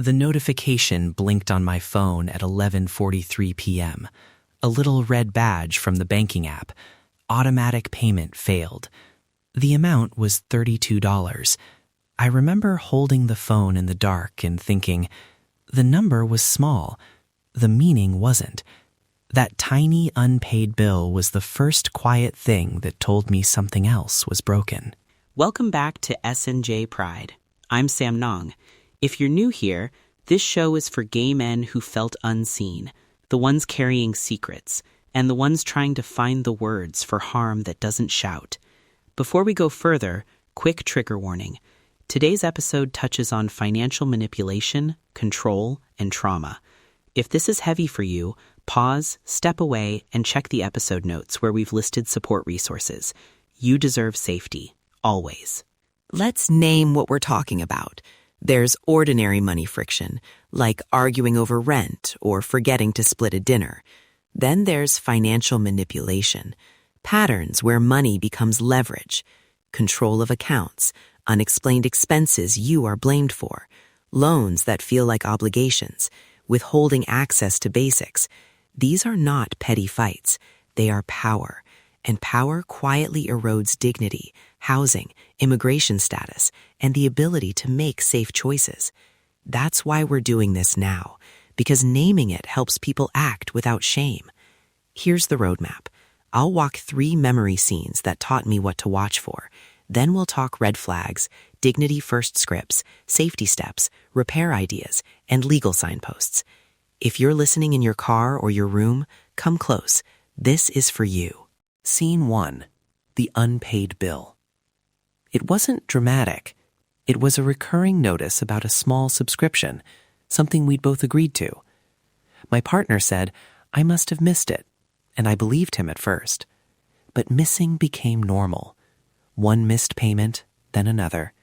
The notification blinked on my phone at 11:43 p.m. A little red badge from the banking app. Automatic payment failed. The amount was $32. I remember holding the phone in the dark and thinking, the number was small. The meaning wasn't. That tiny unpaid bill was the first quiet thing that told me something else was broken. Welcome back to S&J Pride. I'm Samnang. If you're new here, this show is for gay men who felt unseen, the ones carrying secrets, and the ones trying to find the words for harm that doesn't shout. Before we go further, quick trigger warning. Today's episode touches on financial manipulation, control, and trauma. If this is heavy for you, pause, step away, and check the episode notes where we've listed support resources. You deserve safety, always. Let's name what we're talking about. There's ordinary money friction, like arguing over rent or forgetting to split a dinner. Then there's financial manipulation, patterns where money becomes leverage, control of accounts, unexplained expenses you are blamed for, loans that feel like obligations, withholding access to basics. These are not petty fights. They are power. And power quietly erodes dignity, housing, immigration status, and the ability to make safe choices. That's why we're doing this now, because naming it helps people act without shame. Here's the roadmap. I'll walk 3 memory scenes that taught me what to watch for. Then we'll talk red flags, dignity-first scripts, safety steps, repair ideas, and legal signposts. If you're listening in your car or your room, come close. This is for you. Scene 1. The unpaid bill. It wasn't dramatic. It was a recurring notice about a small subscription, something we'd both agreed to. My partner said I must have missed it, and I believed him at first. But missing became normal. One missed payment, then another.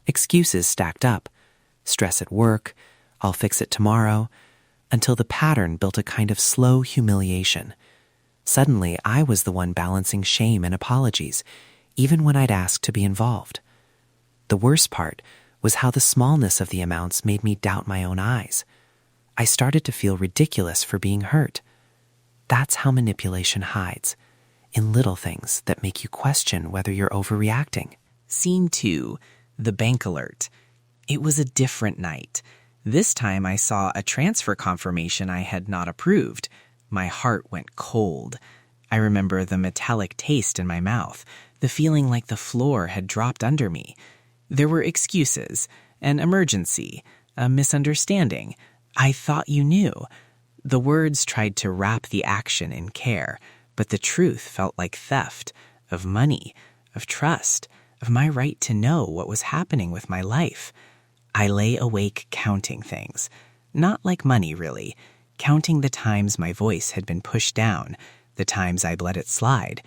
Excuses stacked up. Stress at work, I'll fix it tomorrow, until the pattern built a kind of slow humiliation. Suddenly, I was the one balancing shame and apologies, even when I'd asked to be involved. The worst part was how the smallness of the amounts made me doubt my own eyes. I started to feel ridiculous for being hurt. That's how manipulation hides, in little things that make you question whether you're overreacting. Scene 2. The bank alert. It was a different night. This time I saw a transfer confirmation I had not approved. My heart went cold. I remember the metallic taste in my mouth, the feeling like the floor had dropped under me. There were excuses, an emergency, a misunderstanding. I thought you knew. The words tried to wrap the action in care, but the truth felt like theft, of money, of trust, of my right to know what was happening with my life. I lay awake counting things. Not like money, really. Counting the times my voice had been pushed down, the times I'd let it slide.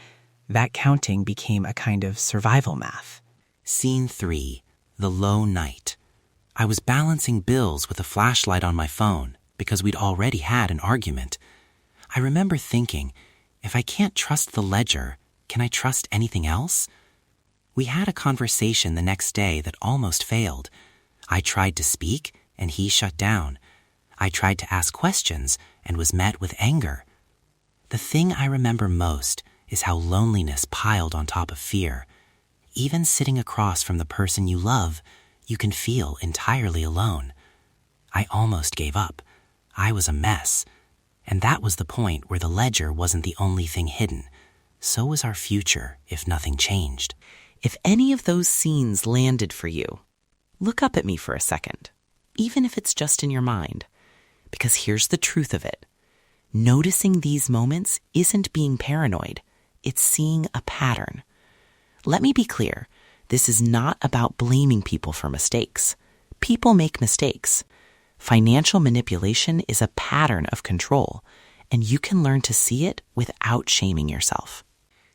That counting became a kind of survival math. Scene 3. The low night. I was balancing bills with a flashlight on my phone because we'd already had an argument. I remember thinking, if I can't trust the ledger, can I trust anything else? We had a conversation the next day that almost failed. I tried to speak, and he shut down. I tried to ask questions and was met with anger. The thing I remember most is how loneliness piled on top of fear. Even sitting across from the person you love, you can feel entirely alone. I almost gave up. I was a mess. And that was the point where the ledger wasn't the only thing hidden. So was our future if nothing changed. If any of those scenes landed for you, look up at me for a second, even if it's just in your mind. Because here's the truth of it. Noticing these moments isn't being paranoid. It's seeing a pattern. Let me be clear. This is not about blaming people for mistakes. People make mistakes. Financial manipulation is a pattern of control, and you can learn to see it without shaming yourself.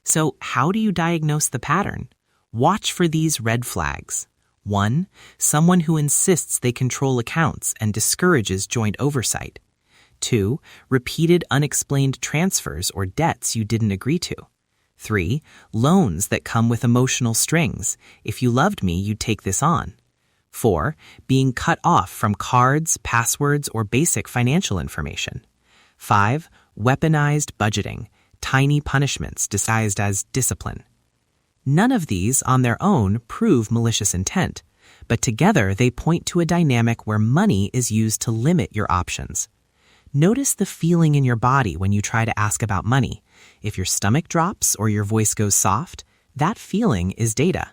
So how do you diagnose the pattern? Watch for these red flags. 1. Someone who insists they control accounts and discourages joint oversight. 2. Repeated unexplained transfers or debts you didn't agree to. 3. Loans that come with emotional strings. If you loved me, you'd take this on. 4. Being cut off from cards, passwords, or basic financial information. 5. Weaponized budgeting, tiny punishments disguised as discipline. None of these on their own prove malicious intent, but together they point to a dynamic where money is used to limit your options. Notice the feeling in your body when you try to ask about money. If your stomach drops or your voice goes soft, that feeling is data.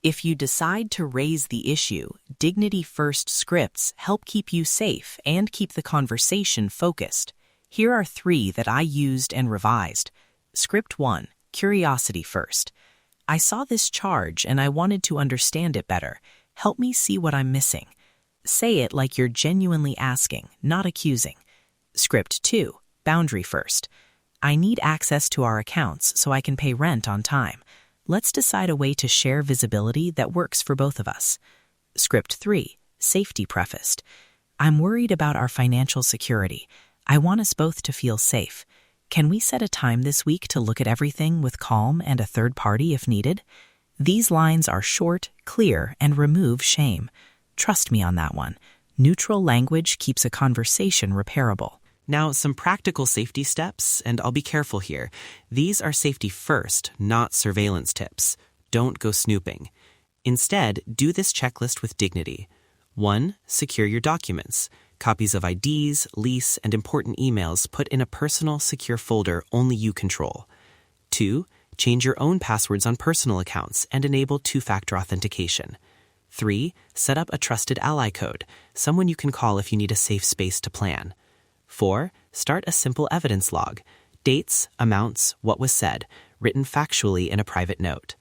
If you decide to raise the issue, dignity-first scripts help keep you safe and keep the conversation focused. Here are 3 that I used and revised. Script 1, curiosity first. I saw this charge and I wanted to understand it better. Help me see what I'm missing. Say it like you're genuinely asking, not accusing. Script 2, boundary first. I need access to our accounts so I can pay rent on time. Let's decide a way to share visibility that works for both of us. Script 3, safety prefaced. I'm worried about our financial security. I want us both to feel safe. Can we set a time this week to look at everything with calm and a third party if needed? These lines are short, clear, and remove shame. Trust me on that one. Neutral language keeps a conversation repairable. Now, some practical safety steps, and I'll be careful here. These are safety first, not surveillance tips. Don't go snooping. Instead, do this checklist with dignity. 1. Secure your documents. Copies of IDs, lease, and important emails put in a personal, secure folder only you control. 2. Change your own passwords on personal accounts and enable 2-factor authentication. 3. Set up a trusted ally code, someone you can call if you need a safe space to plan. 4. Start a simple evidence log. Dates, amounts, what was said, written factually in a private note.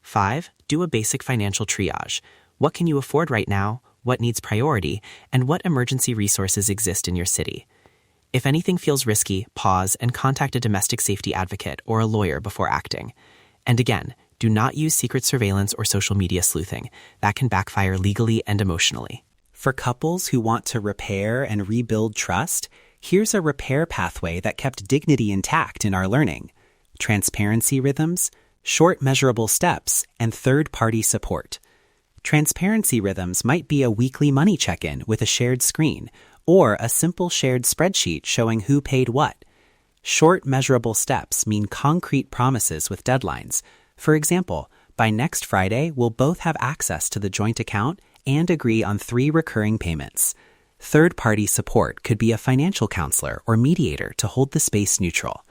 5. Do a basic financial triage. What can you afford right now? What needs priority? And what emergency resources exist in your city? If anything feels risky, pause and contact a domestic safety advocate or a lawyer before acting. And again, do not use secret surveillance or social media sleuthing. That can backfire legally and emotionally. For couples who want to repair and rebuild trust, here's a repair pathway that kept dignity intact in our learning. Transparency rhythms, short measurable steps, and third-party support. Transparency rhythms might be a weekly money check-in with a shared screen, or a simple shared spreadsheet showing who paid what. Short measurable steps mean concrete promises with deadlines. For example, by next Friday, we'll both have access to the joint account and agree on 3 recurring payments. Third-party support could be a financial counselor or mediator to hold the space neutral.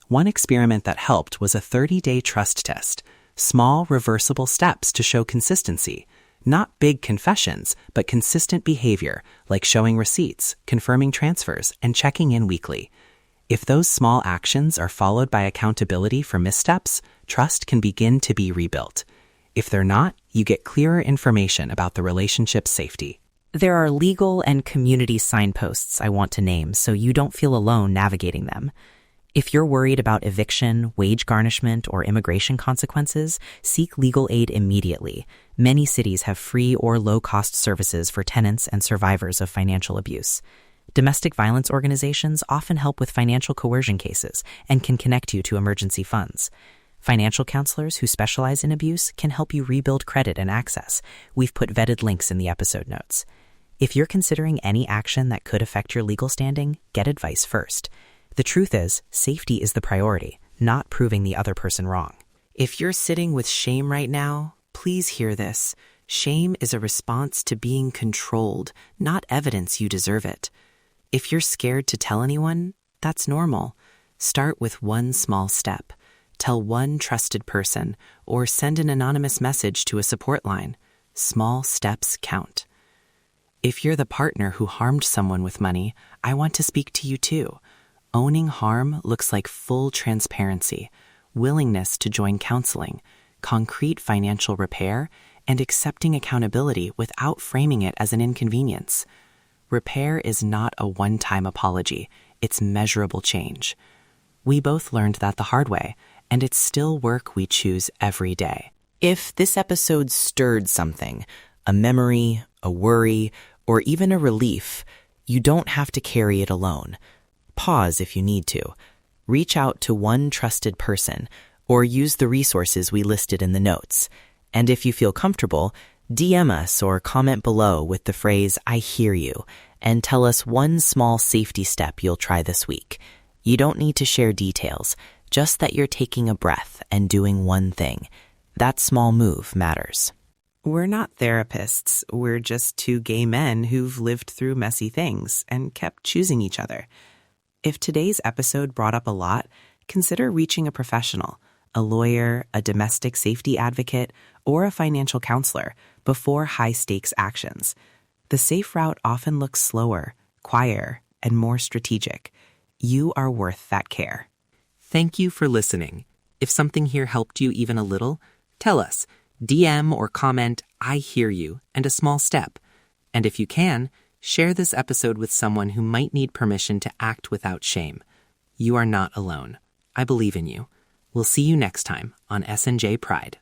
One experiment that helped was a 30-day trust test. Small, reversible steps to show consistency. Not big confessions, but consistent behavior, like showing receipts, confirming transfers, and checking in weekly. If those small actions are followed by accountability for missteps, trust can begin to be rebuilt. If they're not, you get clearer information about the relationship's safety. There are legal and community signposts I want to name so you don't feel alone navigating them. If you're worried about eviction, wage garnishment, or immigration consequences, seek legal aid immediately. Many cities have free or low-cost services for tenants and survivors of financial abuse. Domestic violence organizations often help with financial coercion cases and can connect you to emergency funds. Financial counselors who specialize in abuse can help you rebuild credit and access. We've put vetted links in the episode notes. If you're considering any action that could affect your legal standing, get advice first. The truth is, safety is the priority, not proving the other person wrong. If you're sitting with shame right now, please hear this. Shame is a response to being controlled, not evidence you deserve it. If you're scared to tell anyone, that's normal. Start with one small step. Tell one trusted person, or send an anonymous message to a support line. Small steps count. If you're the partner who harmed someone with money, I want to speak to you too. Owning harm looks like full transparency, willingness to join counseling, concrete financial repair, and accepting accountability without framing it as an inconvenience. Repair is not a one-time apology, it's measurable change. We both learned that the hard way, and it's still work we choose every day. If this episode stirred something, a memory, a worry, or even a relief, you don't have to carry it alone. Pause if you need to. Reach out to one trusted person, or use the resources we listed in the notes. And if you feel comfortable, DM us or comment below with the phrase, "I hear you," and tell us one small safety step you'll try this week. You don't need to share details, just that you're taking a breath and doing one thing. That small move matters. We're not therapists. We're just two gay men who've lived through messy things and kept choosing each other. If today's episode brought up a lot, consider reaching a professional, a lawyer, a domestic safety advocate, or a financial counselor before high-stakes actions. The safe route often looks slower, quieter, and more strategic. You are worth that care. Thank you for listening. If something here helped you even a little, tell us. DM or comment, "I hear you," and a small step. And if you can, share this episode with someone who might need permission to act without shame. You are not alone. I believe in you. We'll see you next time on S&J Pride.